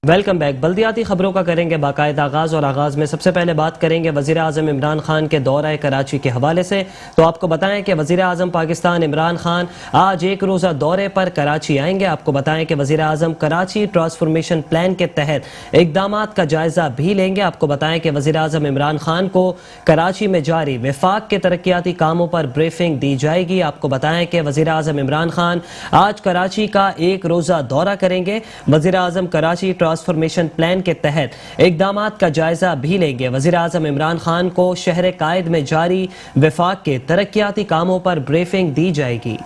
Welcome back. بلدیاتی خبروں کا کریں گے باقاعدہ آغاز، اور آغاز میں سب سے پہلے بات کریں گے وزیر اعظم عمران خان کے دورہ کراچی کے حوالے سے۔ تو آپ کو بتائیں کہ وزیر اعظم پاکستان عمران خان آج ایک روزہ دورے پر کراچی آئیں گے۔ آپ کو بتائیں کہ وزیر اعظم کراچی ٹرانسفارمیشن پلان کے تحت اقدامات کا جائزہ بھی لیں گے۔ آپ کو بتائیں کہ وزیر اعظم عمران خان کو کراچی میں جاری وفاق کے ترقیاتی کاموں پر بریفنگ دی جائے گی۔ آپ کو بتائیں کہ وزیر اعظم عمران خان آج کراچی کا ایک روزہ دورہ کریں گے۔ وزیر اعظم کراچی ٹرانسفارمیشن پلان کے تحت اقدامات کا جائزہ بھی لیں گے۔ وزیر اعظم عمران خان کو شہر قائد میں جاری وفاق کے ترقیاتی کاموں پر بریفنگ دی جائے گی۔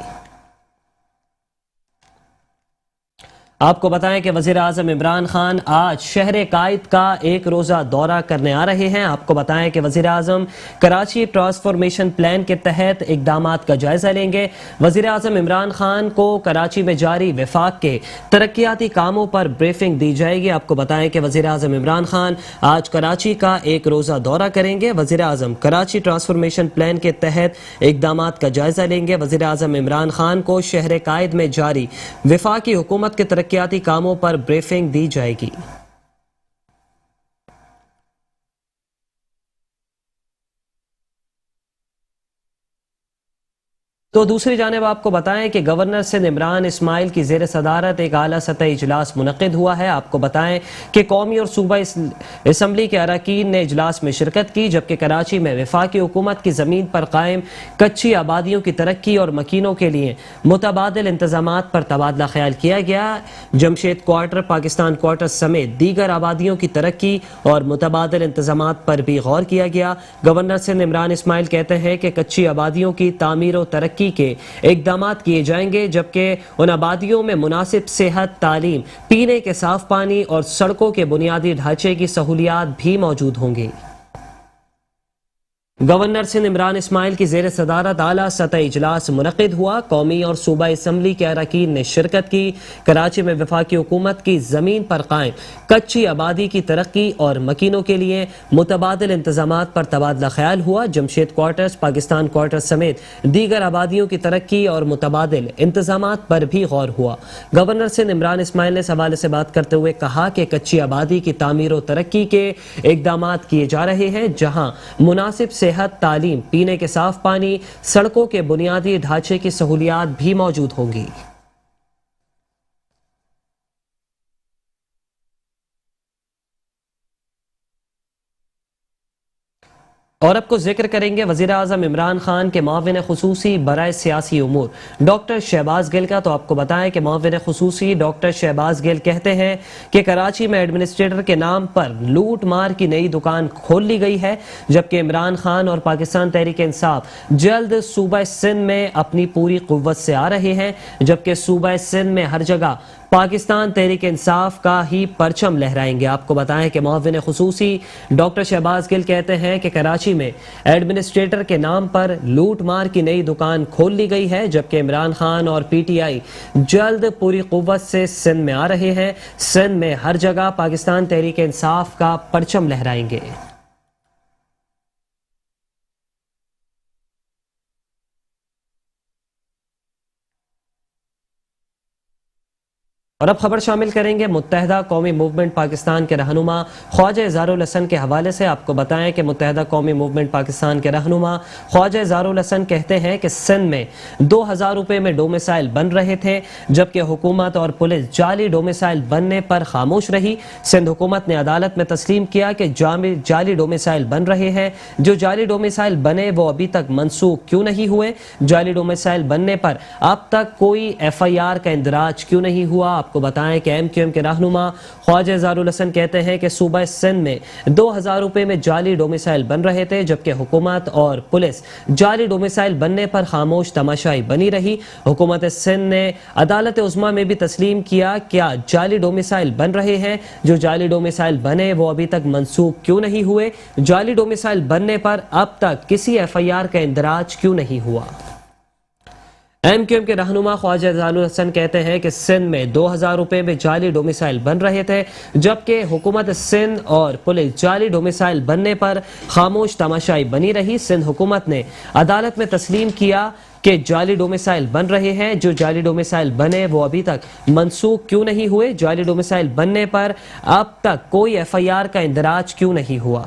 آپ کو بتائیں کہ وزیر اعظم عمران خان آج شہر قائد کا ایک روزہ دورہ کرنے آ رہے ہیں۔ آپ کو بتائیں کہ وزیر اعظم کراچی ٹرانسفارمیشن پلان کے تحت اقدامات کا جائزہ لیں گے۔ وزیر اعظم عمران خان کو کراچی میں جاری وفاق کے ترقیاتی کاموں پر بریفنگ دی جائے گی۔ آپ کو بتائیں کہ وزیر اعظم عمران خان آج کراچی کا ایک روزہ دورہ کریں گے۔ وزیر اعظم کراچی ٹرانسفارمیشن پلان کے تحت اقدامات کا جائزہ لیں گے۔ وزیر اعظم عمران خان کو شہر قائد میں جاری وفاقی حکومت کے ترقیاتی کاموں پر بریفنگ دی جائے گی۔ تو دوسری جانب آپ کو بتائیں کہ گورنر سندھ عمران اسماعیل کی زیر صدارت ایک اعلیٰ سطحی اجلاس منعقد ہوا ہے۔ آپ کو بتائیں کہ قومی اور صوبہ اسمبلی کے اراکین نے اجلاس میں شرکت کی، جبکہ کراچی میں وفاقی حکومت کی زمین پر قائم کچی آبادیوں کی ترقی اور مکینوں کے لیے متبادل انتظامات پر تبادلہ خیال کیا گیا۔ جمشید کوارٹر، پاکستان کوارٹر سمیت دیگر آبادیوں کی ترقی اور متبادل انتظامات پر بھی غور کیا گیا۔ گورنر سندھ عمران اسماعیل کہتے ہیں کہ کچی آبادیوں کی تعمیر و ترقی کے اقدامات کیے جائیں گے، جبکہ ان آبادیوں میں مناسب صحت، تعلیم، پینے کے صاف پانی اور سڑکوں کے بنیادی ڈھانچے کی سہولیات بھی موجود ہوں گی۔ گورنر سندھ عمران اسماعیل کی زیر صدارت اعلیٰ سطحی اجلاس منعقد ہوا۔ قومی اور صوبہ اسمبلی کے اراکین نے شرکت کی۔ کراچی میں وفاقی حکومت کی زمین پر قائم کچی آبادی کی ترقی اور مکینوں کے لیے متبادل انتظامات پر تبادلہ خیال ہوا۔ جمشید کوارٹرز، پاکستان کوارٹر سمیت دیگر آبادیوں کی ترقی اور متبادل انتظامات پر بھی غور ہوا۔ گورنر سندھ عمران اسماعیل نے اس حوالے سے بات کرتے ہوئے کہا کہ کچی آبادی کی تعمیر و ترقی کے اقدامات کیے جا رہے ہیں، جہاں مناسب صحت، تعلیم، پینے کے صاف پانی، سڑکوں کے بنیادی ڈھانچے کی سہولیات بھی موجود ہوں گی۔ اور اب کو ذکر کریں گے وزیر اعظم عمران خان کے معاون خصوصی برائے سیاسی امور ڈاکٹر شہباز گل کا۔ تو آپ کو بتائیں کہ معاون خصوصی ڈاکٹر شہباز گل کہتے ہیں کہ کراچی میں ایڈمنسٹریٹر کے نام پر لوٹ مار کی نئی دکان کھول لی گئی ہے، جبکہ عمران خان اور پاکستان تحریک انصاف جلد صوبہ سندھ میں اپنی پوری قوت سے آ رہے ہیں، جبکہ صوبہ سندھ میں ہر جگہ پاکستان تحریک انصاف کا ہی پرچم لہرائیں گے۔ آپ کو بتائیں کہ معاون خصوصی ڈاکٹر شہباز گل کہتے ہیں کہ کراچی میں ایڈمنسٹریٹر کے نام پر لوٹ مار کی نئی دکان کھول لی گئی ہے، جبکہ عمران خان اور پی ٹی آئی جلد پوری قوت سے سندھ میں آ رہے ہیں۔ سندھ میں ہر جگہ پاکستان تحریک انصاف کا پرچم لہرائیں گے۔ اور اب خبر شامل کریں گے متحدہ قومی موومنٹ پاکستان کے رہنما خواجہ اظہار الحسن کے حوالے سے۔ آپ کو بتائیں کہ متحدہ قومی موومنٹ پاکستان کے رہنما خواجہ اظہار الحسن کہتے ہیں کہ سندھ میں 2000 روپے میں ڈومیسائل بن رہے تھے، جبکہ حکومت اور پولیس جعلی ڈومیسائل بننے پر خاموش رہی۔ سندھ حکومت نے عدالت میں تسلیم کیا کہ جعلی ڈومیسائل بن رہے ہیں، جو جعلی ڈومیسائل بنے وہ ابھی تک منسوخ کیوں نہیں ہوئے، جعلی ڈومیسائل بننے پر اب تک کوئی ایف آئی آر کا اندراج کیوں نہیں ہوا۔ آپ کو بتائیں کہ ایم کیو ایم کے رہنما خواجہ اظہار الحسن کہتے ہیں کہ صوبہ سندھ میں 2000 روپے میں جعلی ڈومیسائل بن رہے تھے، جبکہ حکومت اور پولیس جعلی ڈومیسائل بننے پر خاموش تماشائی بنی رہی۔ حکومت سندھ نے عدالت عظمیٰ میں بھی تسلیم کیا کیا جعلی ڈومیسائل بن رہے ہیں، جو جعلی ڈومیسائل بنے وہ ابھی تک منسوخ کیوں نہیں ہوئے، جعلی ڈومیسائل بننے پر اب تک کسی ایف آئی آر کا اندراج کیوں نہیں ہوا۔ ایم کیو ایم کے رہنما خواجہ اظہار الحسن کہتے ہیں کہ سندھ میں 2000 روپے میں جعلی ڈومیسائل بن رہے تھے، جبکہ حکومت سندھ اور پولیس جعلی ڈومیسائل بننے پر خاموش تماشائی بنی رہی۔ سندھ حکومت نے عدالت میں تسلیم کیا کہ جعلی ڈومیسائل بن رہے ہیں. جو جعلی ڈومیسائل بنے وہ ابھی تک منسوخ کیوں نہیں ہوئے؟ جعلی ڈومیسائل بننے پر اب تک کوئی FIR کا اندراج کیوں نہیں ہوا؟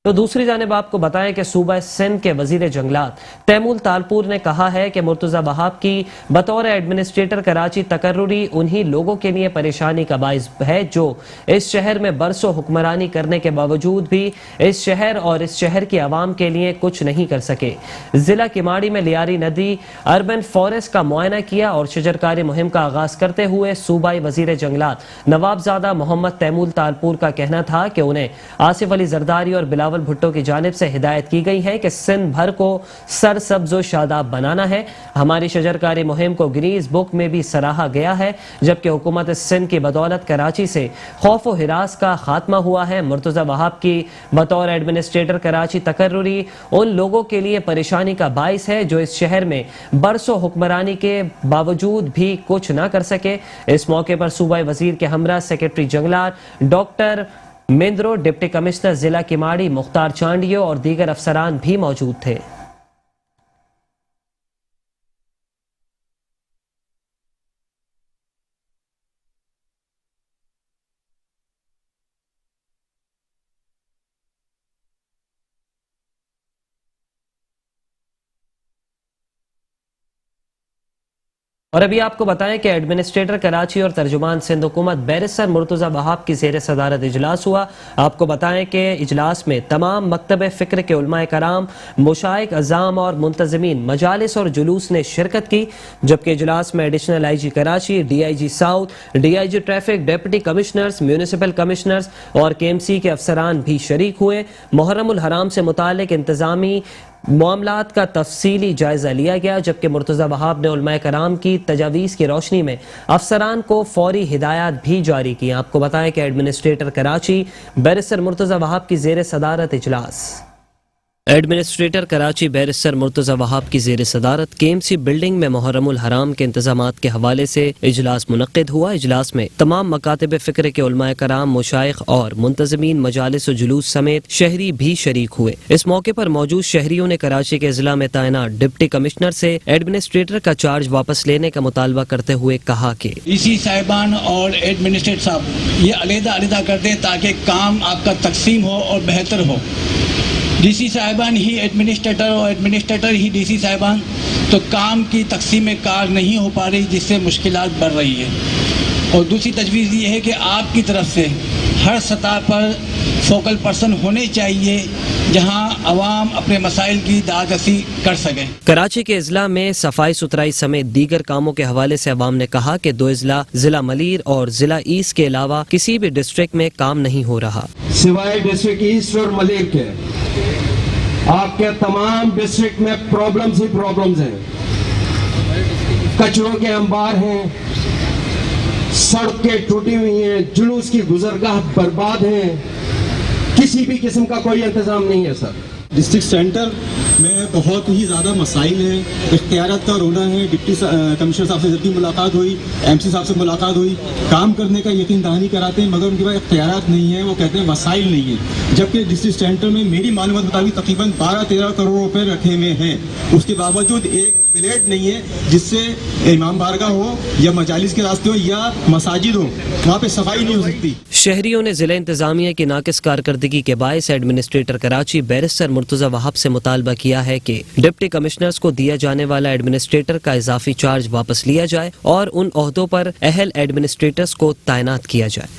تو دوسری جانب آپ کو بتائیں کہ صوبہ سندھ کے وزیر جنگلات تیمور تالپور نے کہا ہے کہ مرتضی وہاب کی بطور ایڈمنسٹریٹر کراچی تقرری انہی لوگوں کے لیے پریشانی کا باعث ہے جو اس شہر میں برسوں حکمرانی کرنے کے باوجود بھی اس شہر اور اس شہر کی عوام کے لیے کچھ نہیں کر سکے. ضلع کماڑی میں لیاری ندی اربن فارسٹ کا معائنہ کیا اور شجرکاری مہم کا آغاز کرتے ہوئے صوبائی وزیر جنگلات نوابزادہ محمد تیمور تالپور کا کہنا تھا کہ انہیں آصف علی زرداری اور بلاول بھٹو کی جانب سے ہدایت کی گئی ہے کہ سندھ بھر کو سرسبز و شاداب بنانا ہے. ہماری شجرکاری مہم کو گنیز بک میں بھی سراہا گیا ہے جبکہ حکومت سندھ کی بدولت کراچی سے خوف و ہراس کا خاتمہ ہوا ہے. مرتضی وہاب کی بطور ایڈمنسٹریٹر کراچی تقرری ان لوگوں کے لیے پریشانی کا باعث ہے جو اس شہر میں برسوں حکمرانی کے باوجود بھی کچھ نہ کر سکے. اس موقع پر صوبائی وزیر کے ہمراہ سیکرٹری جنگلات ڈاکٹر مندرو، ڈپٹی کمشنر ضلع کماڑی مختار چانڈیو اور دیگر افسران بھی موجود تھے. اور ابھی آپ کو بتائیں کہ ایڈمنسٹریٹر کراچی اور ترجمان سندھ حکومت بیرسٹر مرتضی وہاب کی زیر صدارت اجلاس ہوا. آپ کو بتائیں کہ اجلاس میں تمام مکتب فکر کے علماء کرام، مشائخ اعظام اور منتظمین مجالس اور جلوس نے شرکت کی. جبکہ اجلاس میں additional IG Karachi, DIG south, DIG traffic, deputy commissioners, municipal commissioners اور KMC کے افسران بھی شریک ہوئے. محرم الحرام سے متعلق انتظامی معاملات کا تفصیلی جائزہ لیا گیا جبکہ مرتضی وہاب نے علماء کرام کی تجاویز کی روشنی میں افسران کو فوری ہدایات بھی جاری کی. آپ کو بتائیں کہ ایڈمنسٹریٹر کراچی بیرسٹر مرتضی وہاب کی زیر صدارت اجلاس. ایڈمنسٹریٹر کراچی بیرسٹر مرتضی وہاب کی زیر صدارت KMC بلڈنگ میں محرم الحرام کے انتظامات کے حوالے سے اجلاس منعقد ہوا. اجلاس میں تمام مکاتب فکر کے علماء کرام، مشائخ اور منتظمین مجالس و جلوس سمیت شہری بھی شریک ہوئے. اس موقع پر موجود شہریوں نے کراچی کے ضلع میں تعینات ڈپٹی کمشنر سے ایڈمنسٹریٹر کا چارج واپس لینے کا مطالبہ کرتے ہوئے کہا کہ DC صاحبان اور ایڈمنسٹریٹر صاحب یہ علیحدہ کر دیں تاکہ کام آپ کا تقسیم ہو اور بہتر ہو. DC صاحبان ہی ایڈمنسٹریٹر اور ایڈمنسٹریٹر ہی DC صاحبان، تو کام کی تقسیم کار نہیں ہو پا رہی جس سے مشکلات بڑھ رہی ہے. اور دوسری تجویز یہ ہے کہ آپ کی طرف سے ہر سطح پر فوکل پرسن ہونے چاہیے جہاں عوام اپنے مسائل کی داد رسی کر سکیں. کراچی کے اضلاع میں صفائی ستھرائی سمیت دیگر کاموں کے حوالے سے عوام نے کہا کہ 2 اضلاع ضلع ملیر اور ضلع ایسٹ کے علاوہ کسی بھی ڈسٹرکٹ میں کام نہیں ہو رہا. سوائے ڈسٹرکٹ ایسٹ اور ملیر کے آپ کے تمام ڈسٹرکٹ میں پرابلمز ہی پرابلمز ہیں. کچروں کے انبار ہیں، سڑکیں ٹوٹی ہوئی ہیں، جلوس کی گزرگاہ برباد ہیں، کسی بھی قسم کا کوئی انتظام نہیں ہے. سر ڈسٹرکٹ سینٹر میں بہت ہی زیادہ مسائل ہیں، اختیارات کا رونا ہے. ڈپٹی کمشنر صاحب سے جلدی ملاقات ہوئی، MC صاحب سے ملاقات ہوئی، کام کرنے کا یقین دہانی کراتے ہیں مگر ان کے پاس اختیارات نہیں ہیں. وہ کہتے ہیں وسائل نہیں ہیں، جبکہ ڈسٹرکٹ سینٹر میں میری معلومات مطابق تقریباً 12-13 کروڑ روپے رکھے ہوئے ہیں. اس کے باوجود ایک پلیٹ نہیں ہے جس سے امام بارگاہ ہو یا مجالس کے راستے ہو یا مساجد ہو، وہاں پہ صفائی نہیں ہو سکتی. شہریوں نے ضلع انتظامیہ کی ناقص کارکردگی کے باعث ایڈمنسٹریٹر کراچی بیرسٹر مرتضی وہاب سے مطالبہ کیا ہے کہ ڈپٹی کمشنرز کو دیا جانے والا ایڈمنسٹریٹر کا اضافی چارج واپس لیا جائے اور ان عہدوں پر اہل ایڈمنسٹریٹرز کو تعینات کیا جائے.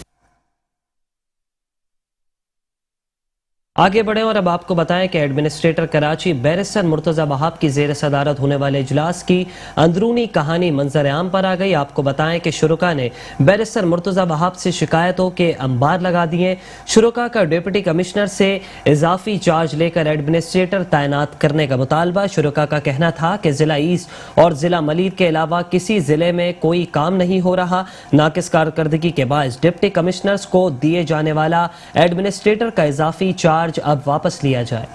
آگے بڑھیں اور اب آپ کو بتائیں کہ ایڈمنسٹریٹر کراچی بیرسٹر مرتضی وہاب کی زیر صدارت ہونے والے اجلاس کی اندرونی کہانی منظر عام پر آ گئی. آپ کو بتائیں کہ شرکا نے بیرسٹر مرتضی وہاب سے شکایتوں کے انبار لگا دیے. شرکا کا ڈپٹی کمشنر سے اضافی چارج لے کر ایڈمنسٹریٹر تعینات کرنے کا مطالبہ. شرکا کا کہنا تھا کہ ضلع ایسٹ اور ضلع ملیر کے علاوہ کسی ضلع میں کوئی کام نہیں ہو رہا. ناقص کارکردگی کے باعث ڈپٹی کمشنرز کو دیے جانے والا ایڈمنسٹریٹر کا اضافی چارج اب واپس لیا جائے.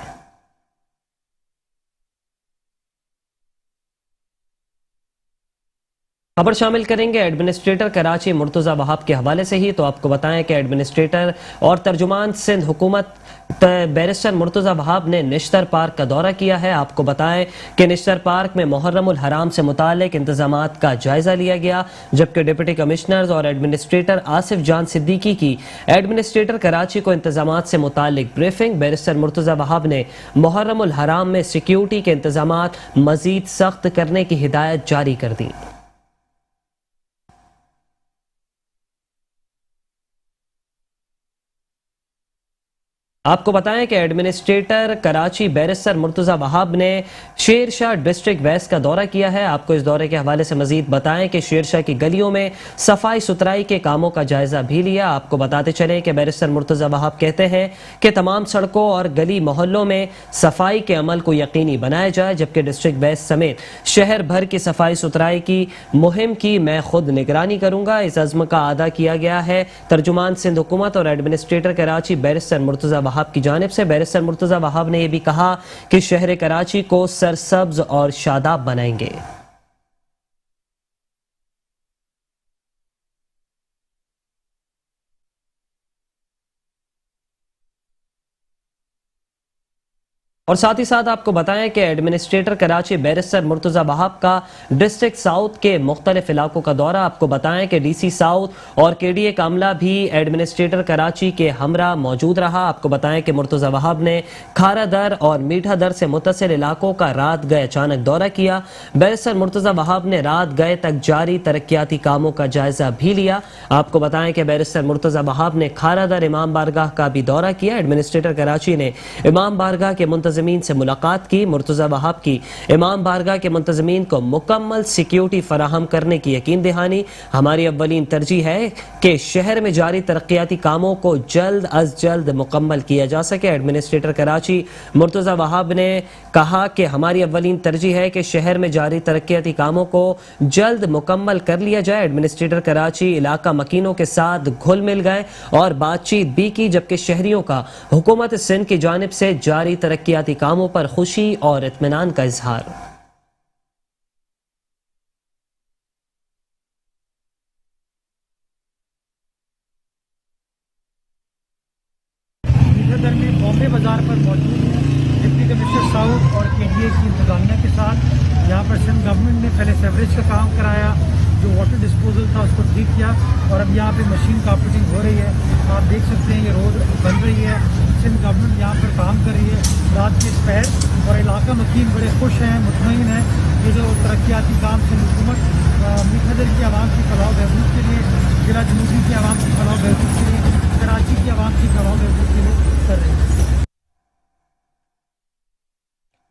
خبر شامل کریں گے ایڈمنسٹریٹر کراچی مرتضی وہاب کے حوالے سے ہی. تو آپ کو بتائیں کہ ایڈمنسٹریٹر اور ترجمان سندھ حکومت بیرسٹر مرتضی وہاب نے نشتر پارک کا دورہ کیا ہے. آپ کو بتائیں کہ نشتر پارک میں محرم الحرام سے متعلق انتظامات کا جائزہ لیا گیا، جبکہ ڈپٹی کمشنرز اور ایڈمنسٹریٹر آصف جان صدیقی کی ایڈمنسٹریٹر کراچی کو انتظامات سے متعلق بریفنگ. بیرسٹر مرتضی وہاب نے محرم الحرام میں سیکیورٹی کے انتظامات مزید سخت کرنے کی ہدایت جاری کر دی. آپ کو بتائیں کہ ایڈمنسٹریٹر کراچی بیرسٹر مرتضی وہاب نے شیر شاہ ڈسٹرکٹ ویسٹ کا دورہ کیا ہے. آپ کو اس دورے کے حوالے سے مزید بتائیں کہ شیر شاہ کی گلیوں میں صفائی ستھرائی کے کاموں کا جائزہ بھی لیا. آپ کو بتاتے چلیں کہ بیرسٹر مرتضی وہاب کہتے ہیں کہ تمام سڑکوں اور گلی محلوں میں صفائی کے عمل کو یقینی بنایا جائے، جبکہ ڈسٹرکٹ ویسٹ سمیت شہر بھر کی صفائی ستھرائی کی مہم کی میں خود نگرانی کروں گا. اس عزم کا اعادہ کیا گیا ہے ترجمان سندھ حکومت اور ایڈمنسٹریٹر کراچی بیرسٹر مرتضی وہاب کی جانب سے. بیرسٹر مرتضی وہاب نے یہ بھی کہا کہ شہر کراچی کو سرسبز اور شاداب بنائیں گے. اور ساتھ ہی ساتھ آپ کو بتائیں کہ ایڈمنسٹریٹر کراچی بیرسٹر مرتضی وہاب کا ڈسٹرکٹ ساؤتھ کے مختلف علاقوں کا دورہ. آپ کو بتائیں کہ ڈی سی ساؤتھ اور کے ڈی اے کا عملہ بھی ایڈمنسٹریٹر کراچی کے ہمراہ موجود رہا. آپ کو بتائیں کہ مرتضی وہاب نے کھارا در اور میٹھا در سے متصل علاقوں کا رات گئے اچانک دورہ کیا. بیرسٹر مرتضی وہاب نے رات گئے تک جاری ترقیاتی کاموں کا جائزہ بھی لیا. آپ کو بتائیں کہ بیرسٹر مرتضی وہاب نے کھارا در امام بارگاہ کا بھی دورہ کیا. ایڈمنسٹریٹر کراچی نے امام بارگاہ کے منتظمین سے ملاقات کی. مرتضی وہاب کی امام بارگاہ کے منتظمین کو مکمل سیکیورٹی فراہم کرنے کی یقین دہانی. ہماری اولین ترجیح ہے کہ شہر میں جاری ترقیاتی کاموں کو جلد از جلد مکمل کیا جا سکے. ایڈمنسٹریٹر کراچی مرتضی وہاب نے کہا کہ ہماری اولین ترجیح ہے کہ شہر میں جاری ترقیاتی کاموں کو جلد مکمل کر لیا جائے. ایڈمنسٹریٹر کراچی علاقہ مکینوں کے ساتھ گھل مل گئے اور بات چیت بھی کی، جبکہ شہریوں کا حکومت سندھ کی جانب سے جاری ترقیاتی کاموں پر خوشی اور اطمینان کا اظہار. میٹھا میں بامبے بازار پر موجود ہیں ڈپٹی کمشنر ساؤتھ اور کے ڈی اے کی انتظامیہ کے ساتھ. یہاں پر سندھ گورنمنٹ نے پہلے سیوریج کا کام کرایا، جو واٹر ڈسپوزل تھا اس کو ٹھیک کیا، اور اب یہاں پہ مشین کارپیٹنگ ہو رہی ہے. آپ دیکھ سکتے ہیں یہ روڈ بن رہی ہے. سندھ گورنمنٹ یہاں پر کام کر رہی ہے رات کے پہر، اور علاقہ مکین بڑے خوش ہیں، مطمئن ہیں. یہ جو ترقیاتی کام سندھ حکومت میٹھا در کی عوام کی فلاح و بہبود کے لیے، ضلع جنوبی کی عوام کی فلاح و بہبود کے لیے، کراچی کی عوام کی فلاح و بہبود کے لیے کر رہی ہے.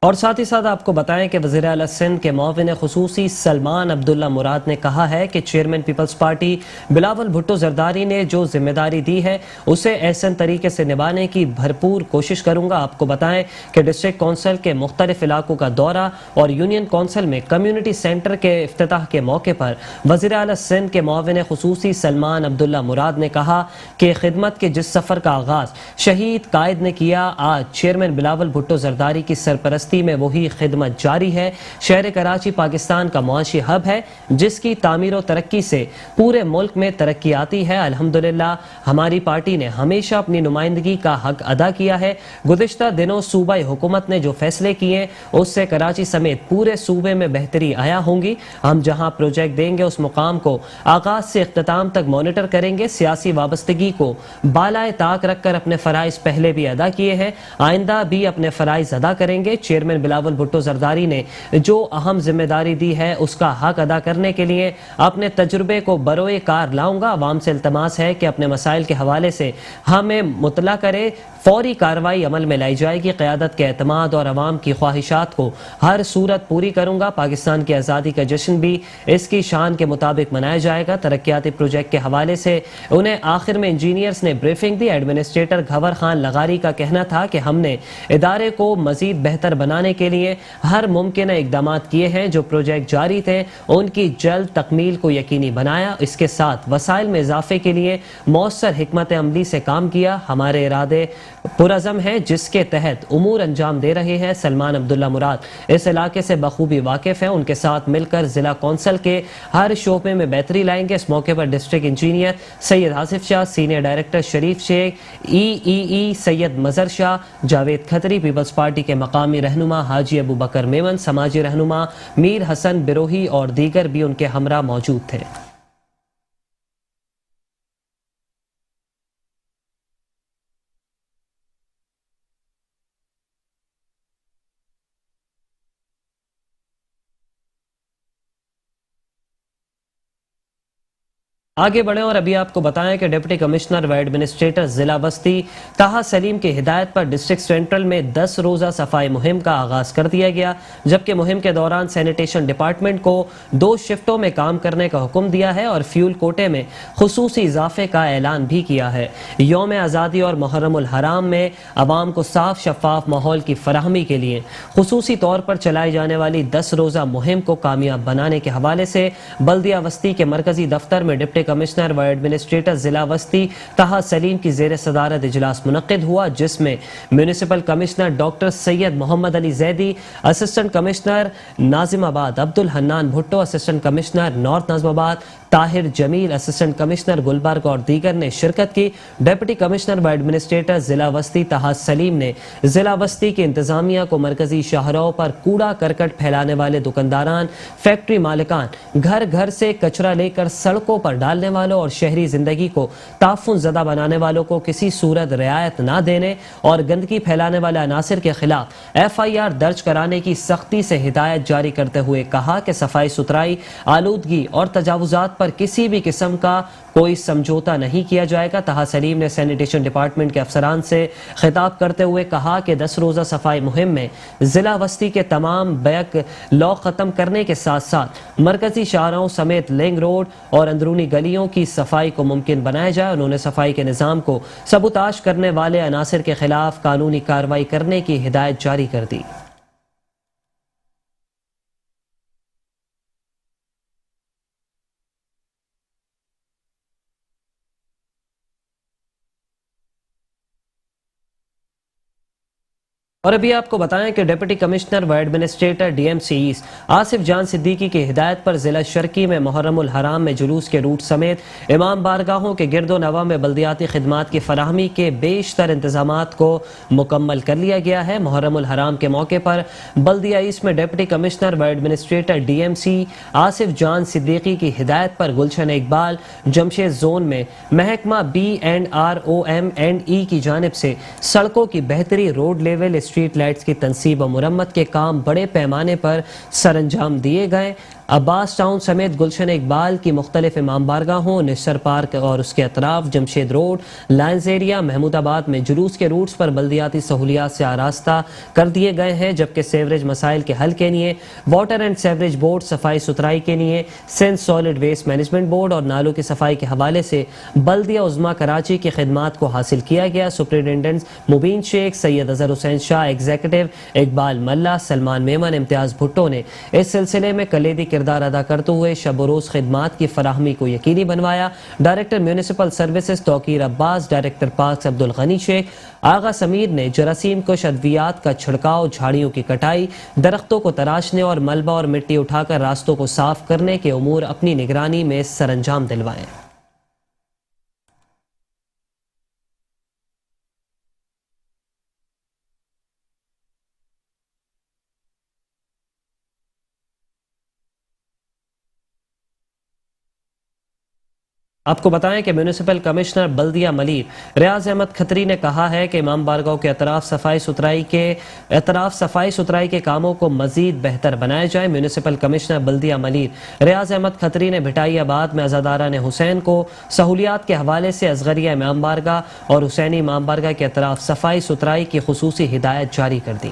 اور ساتھ ہی ساتھ آپ کو بتائیں کہ وزیر اعلیٰ سندھ کے معاون خصوصی سلمان عبداللہ مراد نے کہا ہے کہ چیئرمین پیپلز پارٹی بلاول بھٹو زرداری نے جو ذمہ داری دی ہے اسے احسن طریقے سے نبھانے کی بھرپور کوشش کروں گا. آپ کو بتائیں کہ ڈسٹرکٹ کونسل کے مختلف علاقوں کا دورہ اور یونین کونسل میں کمیونٹی سینٹر کے افتتاح کے موقع پر وزیر اعلیٰ سندھ کے معاون خصوصی سلمان عبداللہ مراد نے کہا کہ خدمت کے جس سفر کا آغاز شہید قائد نے کیا، آج چیئرمین بلاول بھٹو زرداری کی سرپرستی میں وہی خدمت جاری ہے. شہر کراچی پاکستان کا معاشی ہب ہے جس کی تعمیر و ترقی سے پورے ملک میں ترقی آتی ہے. الحمدللہ ہماری پارٹی نے ہمیشہ اپنی نمائندگی کا حق ادا کیا ہے. گزشتہ دنوں صوبہ حکومت نے جو فیصلے کیے اس سے کراچی سمیت پورے صوبے میں بہتری آیا ہوں گی. ہم جہاں پروجیکٹ دیں گے اس مقام کو آغاز سے اختتام تک مانیٹر کریں گے. سیاسی وابستگی کو بالائے طاق رکھ کر اپنے فرائض پہلے بھی ادا کیے ہیں، آئندہ بھی اپنے فرائض ادا کریں گے. چیئرمین بلاول بھٹو زرداری نے جو اہم ذمہ داری دی ہے اس کا حق ادا کرنے کے لیے اپنے تجربے کو بروئے کار لاؤں گا. عوام سے التماس ہے کہ اپنے مسائل کے حوالے سے ہمیں مطلع کرے، فوری کارروائی عمل میں لائی جائے گی. قیادت کے اعتماد اور عوام کی خواہشات کو ہر صورت پوری کروں گا. پاکستان کی آزادی کا جشن بھی اس کی شان کے مطابق منایا جائے گا. ترقیاتی پروجیکٹ کے حوالے سے انہیں آخر میں انجینئرز نے بریفنگ دی. ایڈمنسٹریٹر گھور خان لغاری کا کہنا تھا کہ ہم نے ادارے کو مزید بہتر بنا بنانے کے لیے ہر ممکنہ اقدامات کیے ہیں. جو پروجیکٹ جاری تھے ان کی جلد تکمیل کو یقینی بنایا. اس کے ساتھ وسائل میں اضافے کے لیے مؤثر حکمت عملی سے کام کیا. ہمارے ارادے پرعزم ہیں جس کے تحت امور انجام دے رہے ہیں. سلمان عبداللہ مراد اس علاقے سے بخوبی واقف ہیں. ان کے ساتھ مل کر ضلع کونسل کے ہر شعبے میں بہتری لائیں گے. اس موقع پر ڈسٹرکٹ انجینئر سید آصف شاہ، سینئر ڈائریکٹر شریف شیخ، ای سید مظہر شاہ، جاوید کھتری، پیپلز پارٹی کے مقامی رہنما حاجی ابو بکر میمن، سماجی رہنما میر حسن بروہی اور دیگر بھی ان کے ہمراہ موجود تھے. آگے بڑھیں اور ابھی آپ کو بتائیں کہ ڈپٹی کمشنر و ایڈمنسٹریٹر ضلع بستی طاہا سلیم کی ہدایت پر ڈسٹرکٹ سینٹرل میں 10 روزہ صفائی مہم کا آغاز کر دیا گیا، جبکہ مہم کے دوران سینیٹیشن ڈپارٹمنٹ کو 2 شفٹوں میں کام کرنے کا حکم دیا ہے اور فیول کوٹے میں خصوصی اضافے کا اعلان بھی کیا ہے. یوم آزادی اور محرم الحرام میں عوام کو صاف شفاف ماحول کی فراہمی کے لیے خصوصی طور پر چلائی جانے والی 10 روزہ مہم کو کامیاب بنانے کے حوالے سے بلدیہ وسطی کے مرکزی دفتر میں ڈپٹی کمشنر و ایڈمنسٹریٹر ضلع وسطی طاہا سلیم کی زیر صدارت اجلاس منعقد ہوا، جس میں میونسپل کمشنر ڈاکٹر سید محمد علی زیدی، اسسٹنٹ کمشنر ناظم آباد عبد الحنان بھٹو، اسسٹنٹ کمشنر نارتھ ناظم آباد طاہر جمیل، اسسٹنٹ کمشنر گلبرگ اور دیگر نے شرکت کی. ڈپٹی کمشنر و ایڈمنسٹریٹر ضلع وسطی طاہا سلیم نے ضلع وسطی کی انتظامیہ کو مرکزی شاہراہوں پر کوڑا کرکٹ پھیلانے والے دکانداران، فیکٹری مالکان، گھر گھر سے کچرا لے کر سڑکوں پر ڈالنے والوں اور شہری زندگی کو تعفن زدہ بنانے والوں کو کسی صورت رعایت نہ دینے اور گندگی پھیلانے والے عناصر کے خلاف FIR درج کرانے کی سختی سے ہدایت جاری کرتے ہوئے کہا کہ صفائی ستھرائی، آلودگی اور تجاوزات پر کسی بھی قسم کا کوئی سمجھوتا نہیں کیا جائے گا. طاہا سلیم نے سینیٹیشن ڈپارٹمنٹ کے افسران سے خطاب کرتے ہوئے کہا کہ 10 روزہ صفائی مہم میں ضلع وسطی کے تمام بیک لاک ختم کرنے کے ساتھ ساتھ مرکزی شاہراہوں سمیت لنگ روڈ اور اندرونی گلیوں کی صفائی کو ممکن بنایا جائے. انہوں نے صفائی کے نظام کو سبوتاژ کرنے والے عناصر کے خلاف قانونی کارروائی کرنے کی ہدایت جاری کر دی. اور ابھی آپ کو بتائیں کہ ڈپٹی کمشنر و ایڈمنسٹریٹر DMC ایسٹ آصف جان صدیقی کی ہدایت پر ضلع شرقی میں محرم الحرام میں جلوس کے روٹ سمیت امام بارگاہوں کے گرد و نواح میں بلدیاتی خدمات کی فراہمی کے بیشتر انتظامات کو مکمل کر لیا گیا ہے. محرم الحرام کے موقع پر بلدیہ ایسٹ میں ڈپٹی کمشنر و ایڈمنسٹریٹر DMC آصف جان صدیقی کی ہدایت پر گلشن اقبال جمشید زون میں محکمہ BROM&E کی جانب سے سڑکوں کی بہتری، روڈ لیول، اسٹریٹ لائٹس کی تنصیب و مرمت کے کام بڑے پیمانے پر سر انجام دیے گئے. عباس ٹاؤن سمیت گلشن اقبال کی مختلف امام بارگاہوں، نشر پارک اور اس کے اطراف، Jamshed road, lines area, Mahmoodabad میں جلوس کے روٹس پر بلدیاتی سہولیات سے آراستہ کر دیے گئے ہیں، جبکہ سیوریج مسائل کے حل کے لیے واٹر اینڈ سیوریج بورڈ، صفائی ستھرائی کے لیے Sindh solid waste management board اور نالوں کی صفائی کے حوالے سے بلدیہ عظمیٰ کراچی کی خدمات کو حاصل کیا گیا. سپرنٹینڈنٹ مبین شیخ، سید اظہر حسین شاہ، ایگزیکٹو اقبال ملا، سلمان میمن، امتیاز بھٹو نے اس سلسلے میں کلیدی کردار ادا کرتے ہوئے شب و روز خدمات کی فراہمی کو یقینی بنوایا. ڈائریکٹر میونسپل سروسز توقیر عباس، ڈائریکٹر پارکس عبد الغنی شیخ، آغا سمیر نے جراثیم کش ادویات کا چھڑکاؤ، جھاڑیوں کی کٹائی، درختوں کو تراشنے اور ملبہ اور مٹی اٹھا کر راستوں کو صاف کرنے کے امور اپنی نگرانی میں سر انجام دلوائے. آپ کو بتائیں کہ میونسپل کمشنر بلدیہ ملیر ریاض احمد کھتری نے کہا ہے کہ امام بارگاہوں کے اطراف صفائی ستھرائی کے کاموں کو مزید بہتر بنایا جائے. میونسپل کمشنر بلدیہ ملیر ریاض احمد کھتری نے بھٹائی آباد میں عزاداران حسین کو سہولیات کے حوالے سے اصغریہ امام بارگاہ اور حسینی امام بارگاہ کے اطراف صفائی ستھرائی کی خصوصی ہدایت جاری کر دی.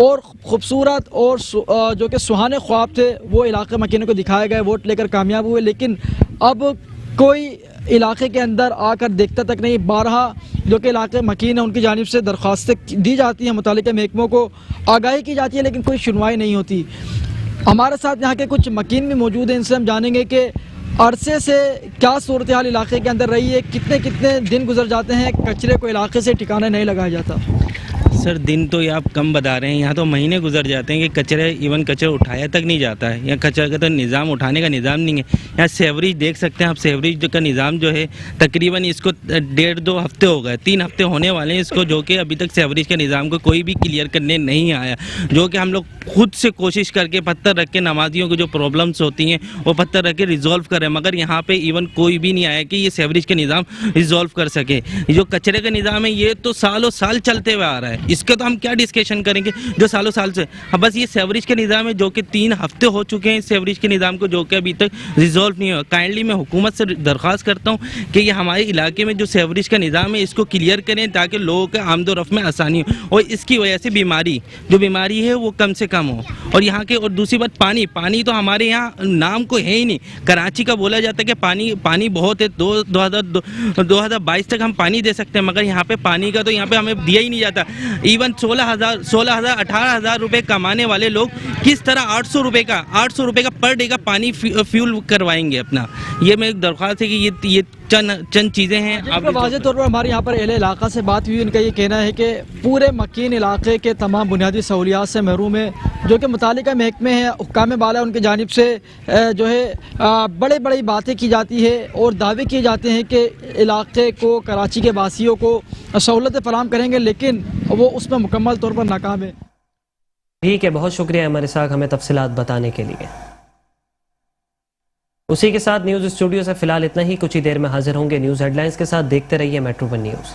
اور خوبصورت اور جو کہ سہانے خواب تھے وہ علاقے مکینوں کو دکھائے گئے، ووٹ لے کر کامیاب ہوئے، لیکن اب کوئی علاقے کے اندر آ کر دیکھتا تک نہیں۔ بارہا جو کہ علاقے مکین ہیں ان کی جانب سے درخواستیں دی جاتی ہیں، متعلقہ محکموں کو آگاہی کی جاتی ہے، لیکن کوئی سنوائی نہیں ہوتی۔ ہمارے ساتھ یہاں کے کچھ مکین بھی موجود ہیں، ان سے ہم جانیں گے کہ عرصے سے کیا صورتحال علاقے کے اندر رہی ہے، کتنے دن گزر جاتے ہیں کچرے کو علاقے سے ٹھکانے نہیں لگایا جاتا۔ سر دن تو یہ آپ کم بتا رہے ہیں، یہاں تو مہینے گزر جاتے ہیں کہ کچرا اٹھایا تک نہیں جاتا ہے، یہاں کچرے کا تو نظام اٹھانے کا نظام نہیں ہے۔ یہاں سیوریج دیکھ سکتے ہیں آپ، سیوریج کا نظام جو ہے تقریباً اس کو 1.5-2 ہفتے ہو گئے، 3 ہفتے ہونے والے ہیں اس کو، جو کہ ابھی تک سیوریج کے نظام کو کوئی بھی کلیئر کرنے نہیں آیا، جو کہ ہم لوگ خود سے کوشش کر کے پتھر رکھ کے نمازیوں کو جو پرابلمس ہوتی ہیں وہ پتھر رکھ کے ریزولو کریں، مگر یہاں پہ ایون کوئی بھی نہیں آیا کہ یہ سیوریج کا نظام ریزولو کر سکے۔ جو کچرے کا نظام ہے یہ تو سالوں سال چلتے ہوئے آ رہا ہے، اس کا تو ہم کیا ڈسکشن کریں گے جو سالوں سال سے، بس یہ سیوریج کے نظام ہے جو کہ 3 ہفتے ہو چکے ہیں سیوریج کے نظام کو، جو کہ ابھی تک ریزولو نہیں ہوا۔ کائنڈلی میں حکومت سے درخواست کرتا ہوں کہ یہ ہمارے علاقے میں جو سیوریج کا نظام ہے اس کو کلیئر کریں تاکہ لوگوں کے آمد و رفت میں آسانی ہو، اور اس کی وجہ سے بیماری ہے وہ کم سے کم ہو۔ اور یہاں کے، اور دوسری بات پانی تو ہمارے یہاں نام کو ہے ہی نہیں۔ کراچی کا بولا جاتا ہے کہ پانی بہت ہے، 2022 تک ہم پانی دے سکتے ہیں، مگر یہاں پہ پانی کا تو یہاں پہ ہمیں دیا ہی نہیں جاتا۔ ایون 16,000 18,000 روپے کمانے والے لوگ کس طرح 800 روپے کا پر ڈے کا پانی فیول کروائیں گے اپنا؟ یہ میری درخواست ہے کہ یہ چند چیزیں ہیں۔ واضح طور پر ہمارے یہاں پر اہل علاقہ سے بات ہوئی، ان کا یہ کہنا ہے کہ پورے مکین علاقے کے تمام بنیادی سہولیات سے محروم ہے، جو کہ متعلقہ محکمے ہیں، حکام بالا ان کی جانب سے جو ہے بڑی باتیں کی جاتی ہے اور دعوے کیے جاتے ہیں کہ علاقے کو، کراچی کے واسیوں کو سہولتیں فراہم کریں گے، لیکن وہ اس میں مکمل طور پر ناکام ہے۔ ٹھیک ہے، بہت شکریہ عمر اسحاق ہمیں تفصیلات بتانے کے لیے۔ اسی کے ساتھ نیوز اسٹوڈیو سے فی الحال اتنا ہی، کچھ ہی دیر میں حاضر ہوں گے نیوز ہیڈ لائنز کے ساتھ۔ دیکھتے رہیے میٹرو ون نیوز۔